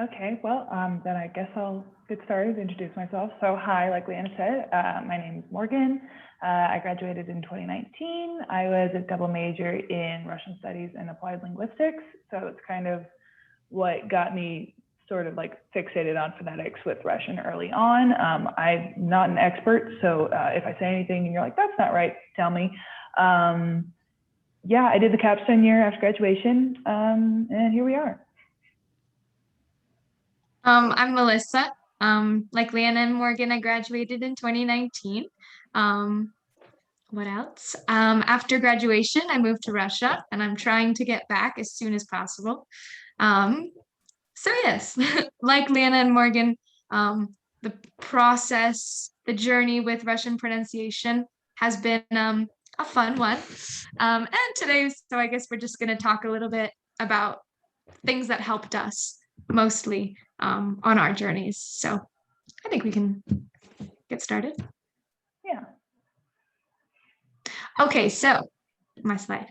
Okay, well, then I guess I'll get started, introduce myself. So hi, like Leanna said, my name is Morgan. I graduated in 2019. I was a double major in Russian studies and applied linguistics. So it's kind of what got me sort of like fixated on phonetics with Russian early on. I'm not an expert, so if I say anything and you're like, that's not right, tell me. Yeah, I did the capstone year after graduation, and here we are. I'm Melissa. Like Leanna and Morgan, I graduated in 2019. What else? After graduation, I moved to Russia and I'm trying to get back as soon as possible. So yes, like Leanna and Morgan, the process, the journey with Russian pronunciation has been a fun one. And today, so I guess we're just going to talk a little bit about things that helped us mostly on our journeys. So I think we can get started. Yeah. Okay, so my slide.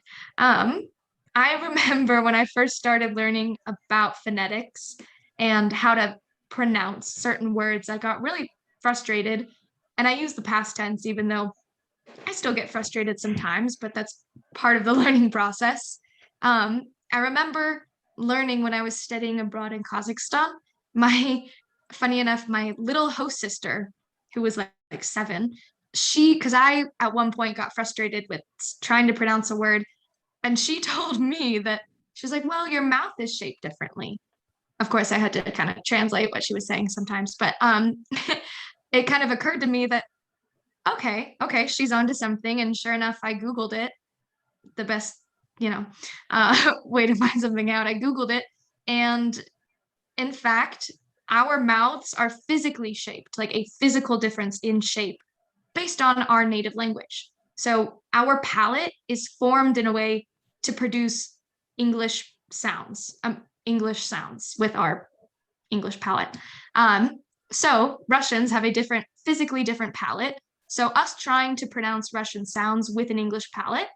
I remember when I first started learning about phonetics and how to pronounce certain words, I got really frustrated. And I use the past tense, even though I still get frustrated sometimes, but that's part of the learning process. I remember learning when I was studying abroad in Kazakhstan. Funny enough, my little host sister, who was like 7, because I at one point got frustrated with trying to pronounce a word, and she told me that she's like, well, your mouth is shaped differently. Of course, I had to kind of translate what she was saying sometimes, but it kind of occurred to me that okay, she's onto something. And sure enough, I Googled it, the best, way to find something out. I Googled it. And in fact, our mouths are physically shaped, like a physical difference in shape based on our native language. So our palate is formed in a way to produce English sounds with our English palate. So Russians have a physically different palate. So us trying to pronounce Russian sounds with an English palate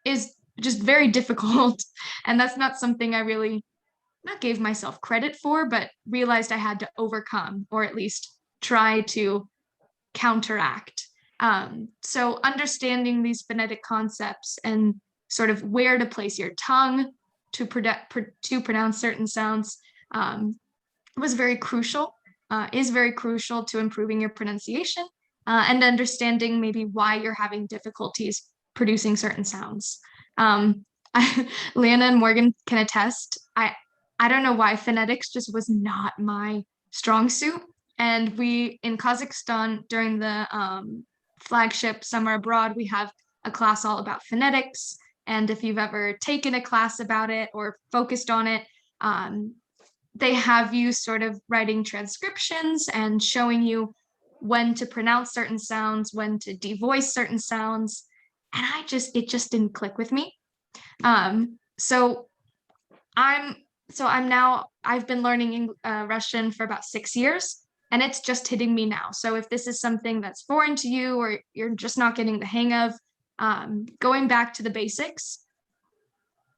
is just very difficult. And that's not something I really not gave myself credit for, but realized I had to overcome, or at least try to counteract. So understanding these phonetic concepts and sort of where to place your tongue to pronounce certain sounds was very crucial, is very crucial to improving your pronunciation and understanding maybe why you're having difficulties producing certain sounds. Leanna and Morgan can attest. I don't know why phonetics just was not my strong suit. And we in Kazakhstan during the flagship summer abroad, we have a class all about phonetics. And if you've ever taken a class about it or focused on it, they have you sort of writing transcriptions and showing you when to pronounce certain sounds, when to devoice certain sounds. And it just didn't click with me. So I've been learning Russian for about 6 years, and it's just hitting me now. So if this is something that's foreign to you or you're just not getting the hang of, going back to the basics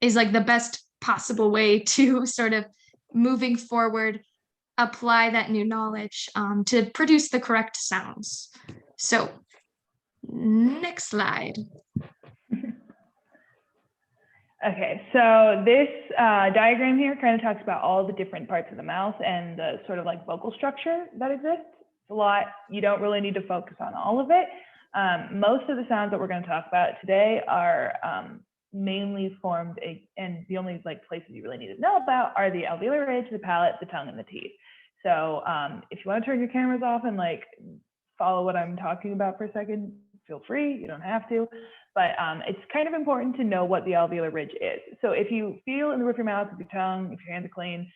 is like the best possible way to sort of moving forward, apply that new knowledge to produce the correct sounds. So next slide. Okay, so this diagram here kind of talks about all the different parts of the mouth and the sort of like vocal structure that exists. It's a lot. You don't really need to focus on all of it. Most of the sounds that we're going to talk about today are mainly formed, and the only like places you really need to know about are the alveolar ridge, the palate, the tongue, and the teeth. So if you want to turn your cameras off and like follow what I'm talking about for a second, feel free. You don't have to. But it's kind of important to know what the alveolar ridge is. So if you feel in the roof of your mouth with your tongue, if your hands are clean,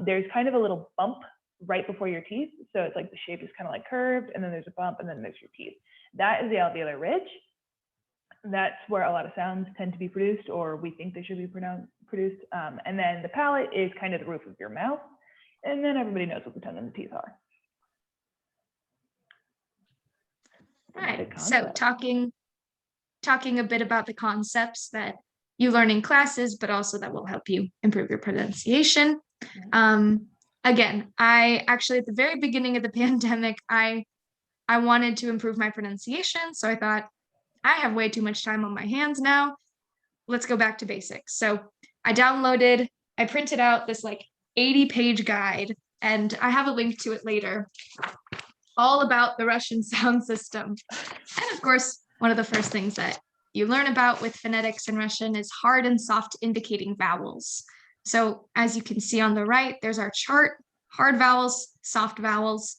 there's kind of a little bump right before your teeth. So it's like the shape is kind of like curved, and then there's a bump, and then there's your teeth. That is the alveolar ridge. That's where a lot of sounds tend to be produced, or we think they should be produced. And then the palate is kind of the roof of your mouth. And then everybody knows what the tongue and the teeth are. All right, so talking a bit about the concepts that you learn in classes, but also that will help you improve your pronunciation. again, I actually, at the very beginning of the pandemic, I wanted to improve my pronunciation. So I thought, I have way too much time on my hands now. Let's go back to basics. So I printed out this like 80-page guide, and I have a link to it later, all about the Russian sound system. And of course, one of the first things that you learn about with phonetics in Russian is hard and soft indicating vowels. So as you can see on the right, there's our chart, hard vowels, soft vowels.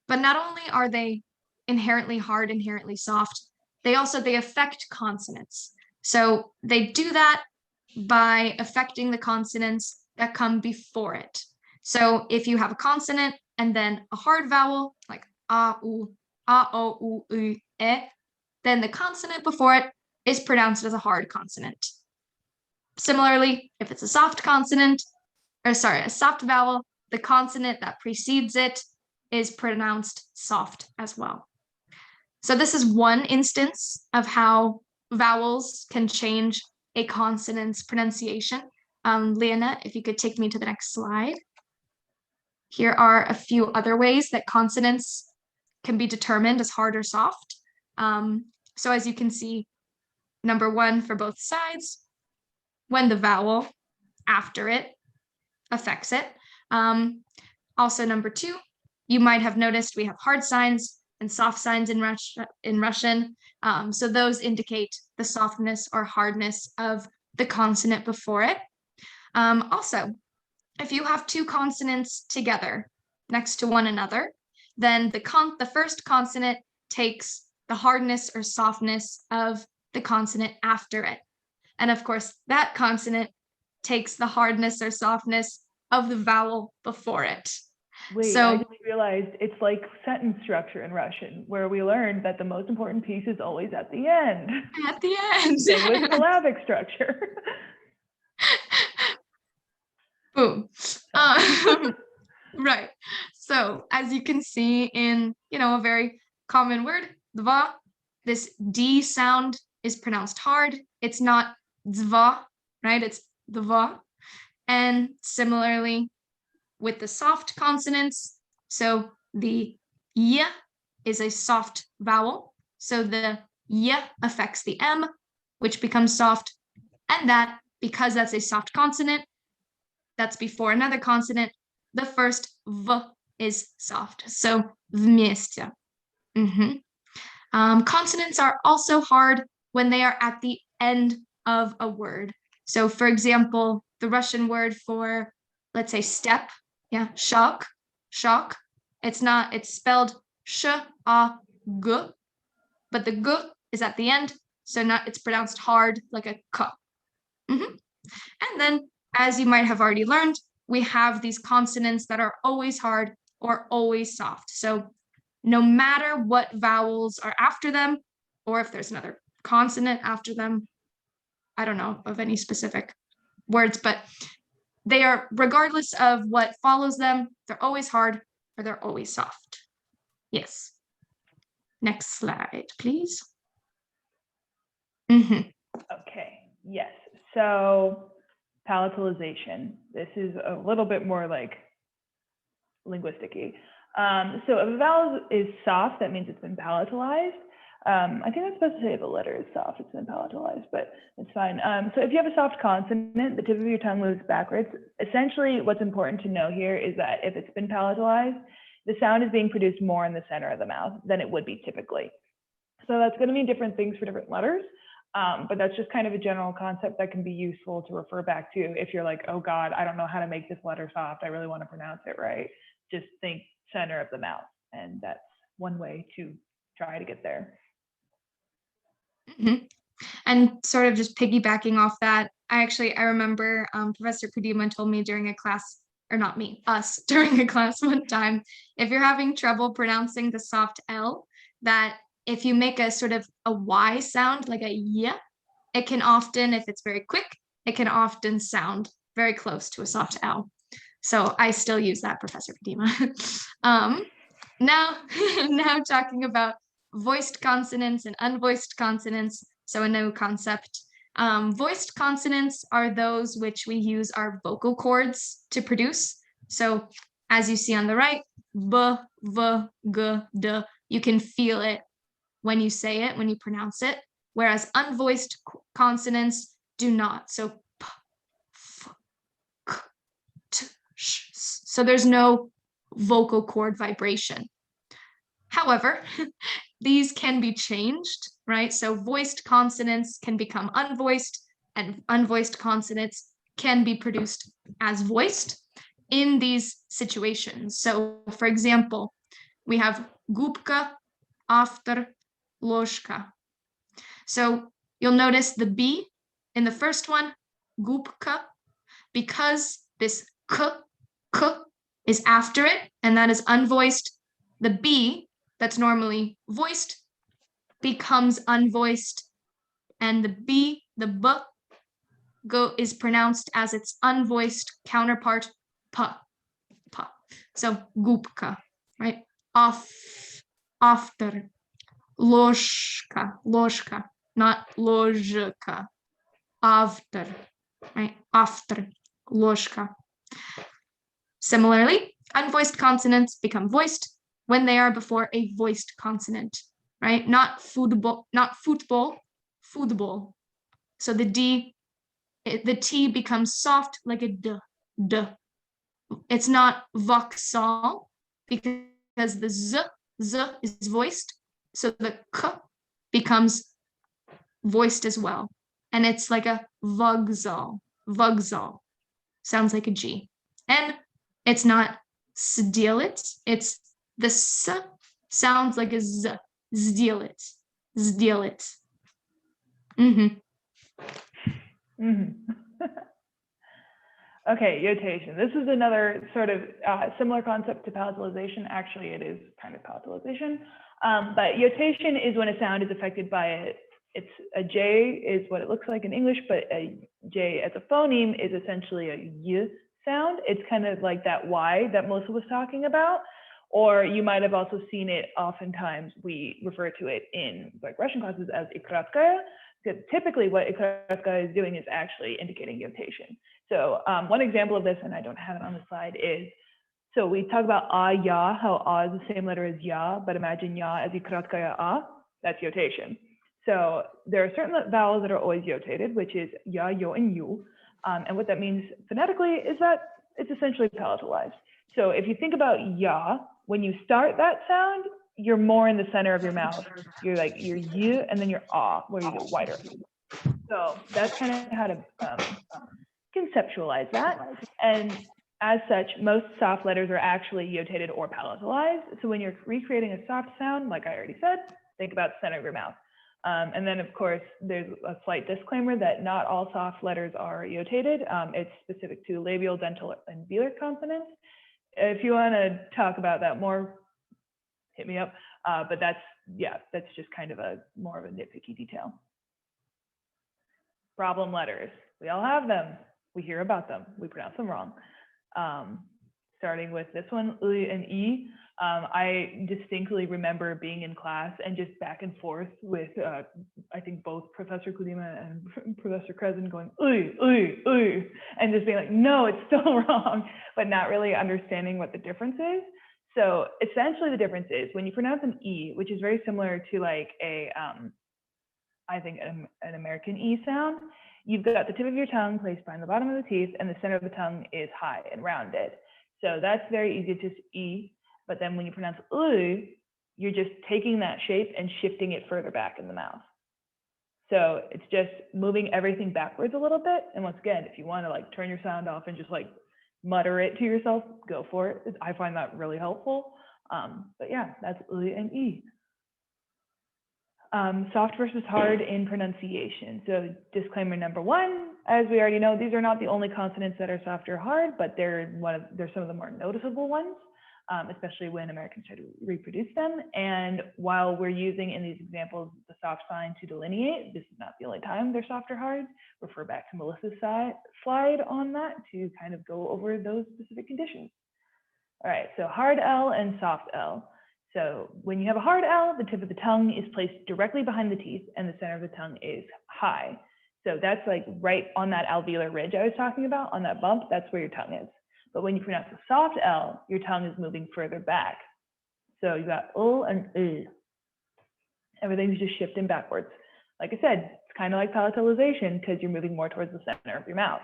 But not only are they inherently hard, inherently soft, they affect consonants. So they do that by affecting the consonants that come before it. So if you have a consonant and then a hard vowel, like a, u, a, o, u, e, then the consonant before it is pronounced as a hard consonant. Similarly, if it's a soft consonant, a soft vowel, the consonant that precedes it is pronounced soft as well. So this is one instance of how vowels can change a consonant's pronunciation. Leona, if you could take me to the next slide. Here are a few other ways that consonants can be determined as hard or soft. So as you can see, number one for both sides, when the vowel after it affects it. Also number two, you might have noticed we have hard signs and soft signs in Russian. So those indicate the softness or hardness of the consonant before it. Also, if you have two consonants together next to one another, then the first consonant takes the hardness or softness of the consonant after it. And of course, that consonant takes the hardness or softness of the vowel before it. Wait, I just realized it's like sentence structure in Russian, where we learned that the most important piece is always at the end. At the end. Same with syllabic structure. Boom. Right. So as you can see in, a very common word, dva, this D sound is pronounced hard. It's not zva, right? It's dva. And similarly with the soft consonants, so the y is a soft vowel. So the y affects the M, which becomes soft. And that, because that's a soft consonant, that's before another consonant, the first v is soft. So vmесте. Consonants are also hard when they are at the end of a word. So for example, the Russian word for, let's say, step, shok, it's spelled sh-a-g, but the g is at the end, so it's pronounced hard like a k. And then, as you might have already learned, we have these consonants that are always hard or always soft. So no matter what vowels are after them, or if there's another consonant after them, I don't know of any specific words, but they are, regardless of what follows them, they're always hard or they're always soft. Yes. Next slide, please. Okay, yes. So palatalization. This is a little bit more like linguistic-y. So if a vowel is soft, that means it's been palatalized. I think that's supposed to say if a letter is soft, it's been palatalized, but it's fine. So if you have a soft consonant, the tip of your tongue moves backwards. Essentially, what's important to know here is that if it's been palatalized, the sound is being produced more in the center of the mouth than it would be typically. So that's going to mean different things for different letters. But that's just kind of a general concept that can be useful to refer back to if you're like, oh God, I don't know how to make this letter soft. I really want to pronounce it right. Just think center of the mouth. And that's one way to try to get there. And sort of just piggybacking off that, I remember Professor Kudima told me during a class, or not me, us, during a class one time, if you're having trouble pronouncing the soft L, that if you make a sort of a Y sound, like a y, it can often, if it's very quick, it can often sound very close to a soft L. So I still use that, Professor Kudima. Now talking about voiced consonants and unvoiced consonants, so a new concept. Voiced consonants are those which we use our vocal cords to produce. So as you see on the right, b, v, g, d, you can feel it when you say it, when you pronounce it, whereas unvoiced consonants do not. So p, f, k, t, sh. So there's no vocal cord vibration. However, these can be changed, right? So voiced consonants can become unvoiced, and unvoiced consonants can be produced as voiced in these situations. So, for example, we have gubka after ложка. So you'll notice the B in the first one, gubka, because this k is after it, and that is unvoiced. The B that's normally voiced becomes unvoiced, and the B, the B, is pronounced as its unvoiced counterpart, p, p. So gubka, right? After, ложка, not ложка. After, right? After, ложка. Similarly, unvoiced consonants become voiced when they are before a voiced consonant, right? Not football, football. So the the T becomes soft like a D. It's not voxal because the Z is voiced. So the K becomes voiced as well. And it's like a vogzal. Sounds like a G. And it's not сделать, it's the S sounds like a Z. Сделать. Okay, yotation. This is another sort of similar concept to palatalization. Actually, it is kind of palatalization. But yotation is when a sound is affected by it's a J is what it looks like in English, but a J as a phoneme is essentially a Y sound. It's kind of like that Y that Melissa was talking about. Or you might have also seen it, oftentimes we refer to it in like Russian classes as ikratskaya, because typically what ikratskaya is doing is actually indicating yotation. So one example of this, and I don't have it on the slide, is, so we talk about ya, how is the same letter as ya, but imagine ya as ikratskaya that's yotation. So there are certain vowels that are always yotated, which is ya, yo, and yu. And what that means phonetically is that it's essentially palatalized. So if you think about ya, when you start that sound, you're more in the center of your mouth. You're like, you're y, and then you're where you go wider. So that's kind of how to conceptualize that. And as such, most soft letters are actually yotated or palatalized. So when you're recreating a soft sound, like I already said, think about the center of your mouth. And then, of course, there's a slight disclaimer that not all soft letters are yotated. It's specific to labial, dental, and velar consonants. If you want to talk about that more, hit me up. But that's just kind of more of a nitpicky detail. Problem letters. We all have them. We hear about them. We pronounce them wrong. Starting with this one, and E. I distinctly remember being in class and just back and forth with, I think both Professor Kudima and Professor Kresin going, and just being like, no, it's still wrong, but not really understanding what the difference is. So essentially the difference is when you pronounce an E, which is very similar to like I think an American E sound, you've got the tip of your tongue placed behind the bottom of the teeth and the center of the tongue is high and rounded. So that's very easy to E. But then when you pronounce you're just taking that shape and shifting it further back in the mouth. So it's just moving everything backwards a little bit. And once again, if you want to like turn your sound off and just like mutter it to yourself, go for it. I find that really helpful. But yeah, that's and E. Soft versus hard in pronunciation. So disclaimer number one, as we already know, these are not the only consonants that are soft or hard, but they're some of the more noticeable ones. Especially when Americans try to reproduce them. And while we're using in these examples the soft sign to delineate, this is not the only time they're soft or hard. Refer back to Melissa's slide on that to kind of go over those specific conditions. All right, so hard L and soft L. So when you have a hard L, the tip of the tongue is placed directly behind the teeth and the center of the tongue is high. So that's like right on that alveolar ridge I was talking about, on that bump, that's where your tongue is. But when you pronounce a soft L, your tongue is moving further back. So you got and everything's just shifting backwards. Like I said, it's kind of like palatalization because you're moving more towards the center of your mouth.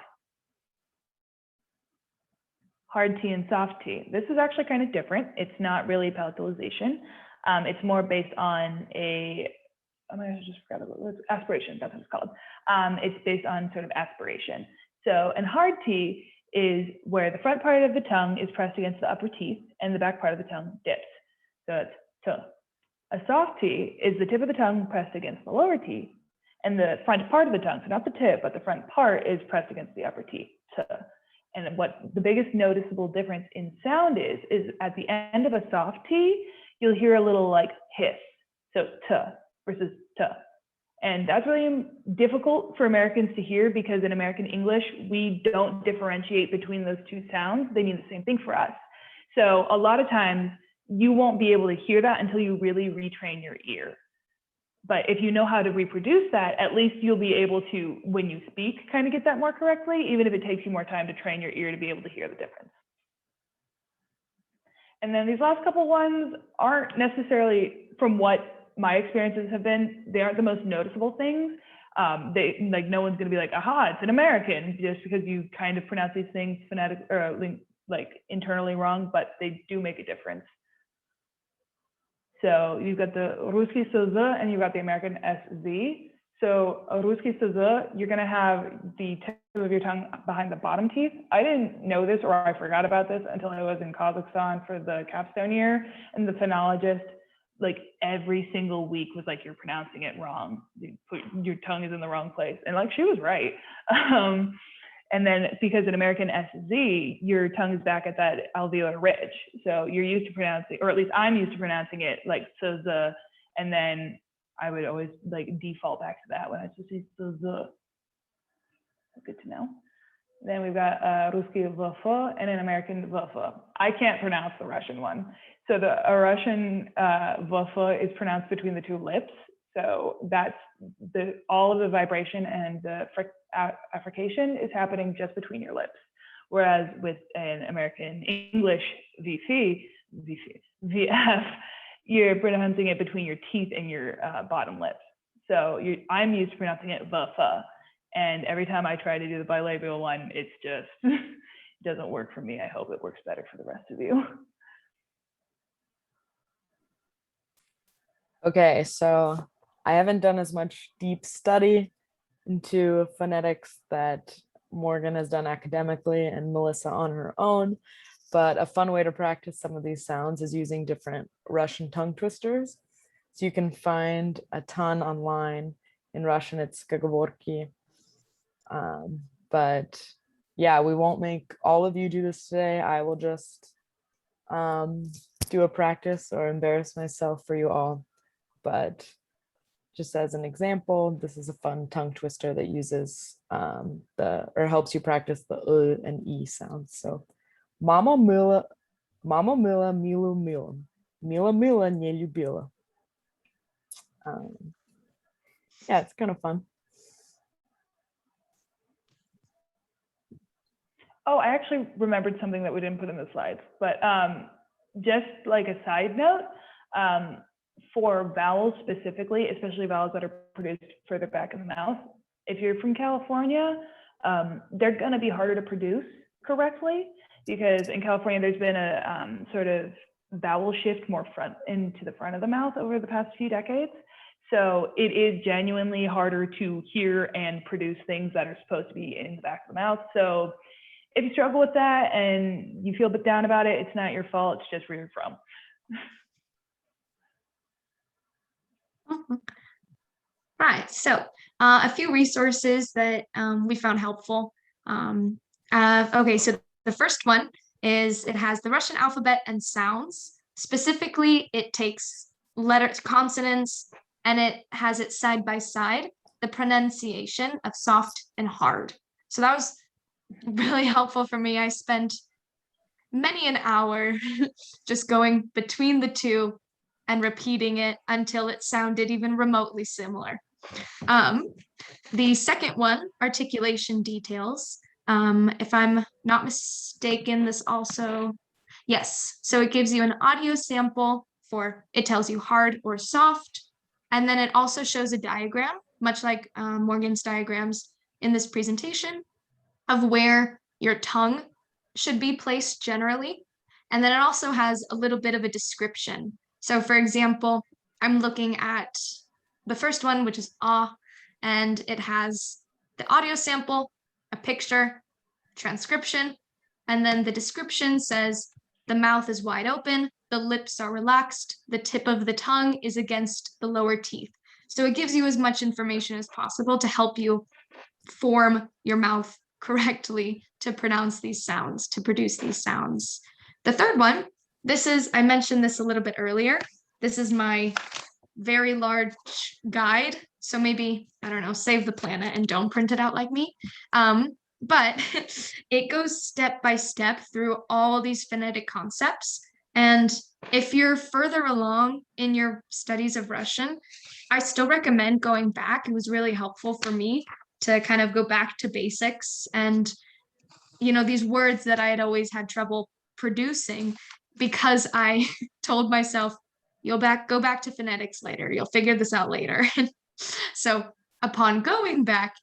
Hard T and soft T. This is actually kind of different. It's not really palatalization. It's more based on I just forgot about it. Aspiration, that's what it's called. It's based on sort of aspiration. So, and hard T is where the front part of the tongue is pressed against the upper teeth and the back part of the tongue dips. So it's T. A soft T is the tip of the tongue pressed against the lower teeth, and the front part of the tongue, so not the tip, but the front part is pressed against the upper teeth. T. And what the biggest noticeable difference in sound is at the end of a soft T, you'll hear a little like hiss. So T versus T. And that's really difficult for Americans to hear because in American English, we don't differentiate between those two sounds. They mean the same thing for us. So a lot of times you won't be able to hear that until you really retrain your ear. But if you know how to reproduce that, at least you'll be able to, when you speak, kind of get that more correctly, even if it takes you more time to train your ear to be able to hear the difference. And then these last couple ones aren't necessarily, from what my experiences have been, they aren't the most noticeable things. They like no one's gonna be like, aha, it's an American, just because you kind of pronounce these things phonetic or like internally wrong, but they do make a difference. So you've got the Ruski SZ and you've got the American SZ. So Ruski SZ, you're gonna have the tip of your tongue behind the bottom teeth. I didn't know this, or I forgot about this until I was in Kazakhstan for the capstone year, and the phonologist, like every single week was like, you're pronouncing it wrong. Your tongue is in the wrong place. And like, she was right. And then because in American SZ, your tongue is back at that alveolar ridge. So you're used to pronouncing, or at least I'm used to pronouncing it like SZ, and then I would always like default back to that when I just say SZ. Good to know. Then we've got Ruski VF and an American VF. I can't pronounce the Russian one. So the Russian VF is pronounced between the two lips. So that's all of the vibration and the affrication is happening just between your lips. Whereas with an American English VF, you're pronouncing it between your teeth and your bottom lips. So I'm used to pronouncing it VF. And every time I try to do the bilabial one, it's just, it doesn't work for me. I hope it works better for the rest of you. Okay, so I haven't done as much deep study into phonetics that Morgan has done academically and Melissa on her own, but a fun way to practice some of these sounds is using different Russian tongue twisters. So you can find a ton online. In Russian, it's skagavorki. But yeah, we won't make all of you do this today. I will just do a practice or embarrass myself for you all. But just as an example, this is a fun tongue twister that uses helps you practice the and E sounds. So mama mila, milu mila, mila mila nie любила. Yeah, it's kind of fun. Oh, I actually remembered something that we didn't put in the slides, but just like a side note, for vowels specifically, especially vowels that are produced further back in the mouth, if you're from California, they're going to be harder to produce correctly because in California, there's been a sort of vowel shift more into the front of the mouth over the past few decades. So it is genuinely harder to hear and produce things that are supposed to be in the back of the mouth. So if you struggle with that and you feel a bit down about it, it's not your fault, it's just where you're from. Right, so a few resources that we found helpful. Okay, so the first one is it has the Russian alphabet and sounds. Specifically, it takes letters, consonants, and it has it side by side, the pronunciation of soft and hard. So that was really helpful for me. I spent many an hour just going between the two and repeating it until it sounded even remotely similar. The second one, articulation details. If I'm not mistaken, this also, yes. So it gives you an audio sample for, it tells you hard or soft. And then it also shows a diagram, much like Morgan's diagrams in this presentation, of where your tongue should be placed generally. And then it also has a little bit of a description. So for example, I'm looking at the first one, which is ah, and it has the audio sample, a picture, transcription, and then the description says the mouth is wide open, the lips are relaxed, the tip of the tongue is against the lower teeth. So it gives you as much information as possible to help you form your mouth correctly to pronounce these sounds, to produce these sounds. The third one, this is, I mentioned this a little bit earlier. This is my very large guide. So maybe, I don't know, save the planet and don't print it out like me. But it goes step by step through all these phonetic concepts. And if you're further along in your studies of Russian, I still recommend going back. It was really helpful for me to kind of go back to basics and, you know, these words that I had always had trouble producing because I told myself, go back to phonetics later. You'll figure this out later. So upon going back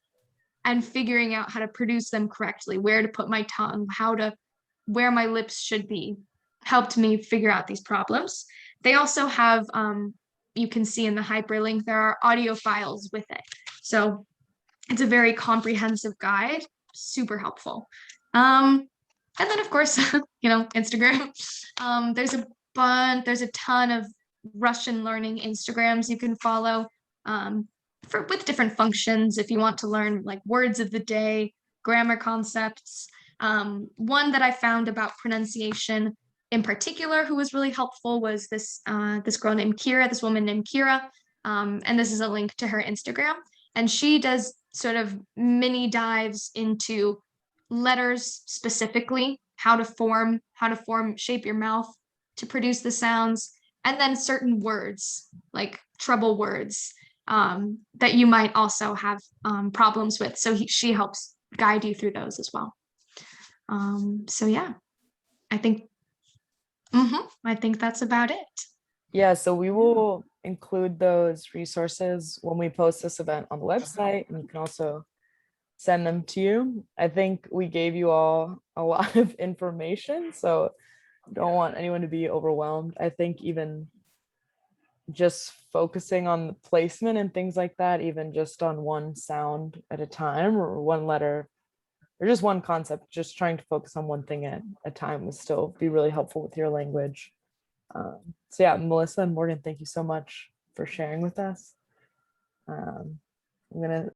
and figuring out how to produce them correctly, where to put my tongue, where my lips should be, helped me figure out these problems. They also have, you can see in the hyperlink, there are audio files with it. So it's a very comprehensive guide, super helpful. And then of course, you know, Instagram. There's a ton of Russian learning Instagrams you can follow with different functions if you want to learn like words of the day, grammar concepts. One that I found about pronunciation in particular who was really helpful was this girl named Kira, this woman named Kira. And this is a link to her Instagram. And she does sort of mini dives into letters specifically, how to form, shape your mouth to produce the sounds, and then certain words, like trouble words, that you might also have problems with. So she helps guide you through those as well. So yeah, I think, I think that's about it. Yeah, so we will include those resources when we post this event on the website, and you can also send them to you. I think we gave you all a lot of information, so don't want anyone to be overwhelmed. I think even just focusing on the placement and things like that, even just on one sound at a time or one letter or just one concept, just trying to focus on one thing at a time would still be really helpful with your language. So yeah, Melissa and Morgan, thank you so much for sharing with us. I'm gonna